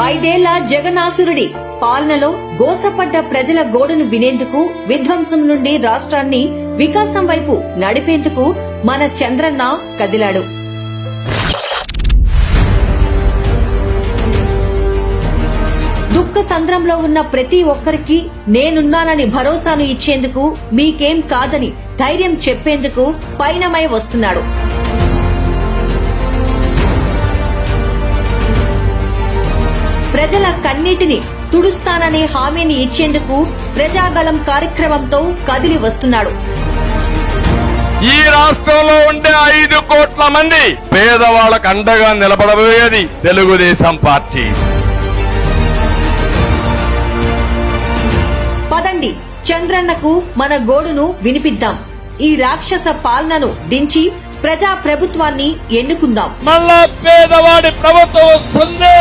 ఐదేళ్ల జగనాసురుడి పాలనలో గోసపడ్డ ప్రజల గోడును వినేందుకు, విధ్వంసం నుండి రాష్ట్రాన్ని వికాసం వైపు నడిపేందుకు మన చంద్రన్న కదిలాడు. దుఃఖ సంద్రంలో ఉన్న ప్రతి ఒక్కరికి నేనున్నానని భరోసాను ఇచ్చేందుకు, మీకేం కాదని ధైర్యం చెప్పేందుకు పయనమై వస్తున్నాడు. ప్రజల కన్నీటిని తుడుస్తాననే హామీని ఇచ్చేందుకు ప్రజాగళం కార్యక్రమంతో కదిలి వస్తున్నాడు. ఈ రాష్ట్రంలో ఉండే 5 కోట్ల మంది పేదవాళ్లకు అండగా నిలబడబోయేది తెలుగుదేశం పార్టీ. పదండి, చంద్రన్నకు మన గోడును వినిపిద్దాం. ఈ రాక్షస పాలనను దించి ప్రజా ప్రభుత్వాన్ని ఎన్నుకుందాం. మళ్ళా పేదవాడి ప్రభుత్వం వస్తుంది.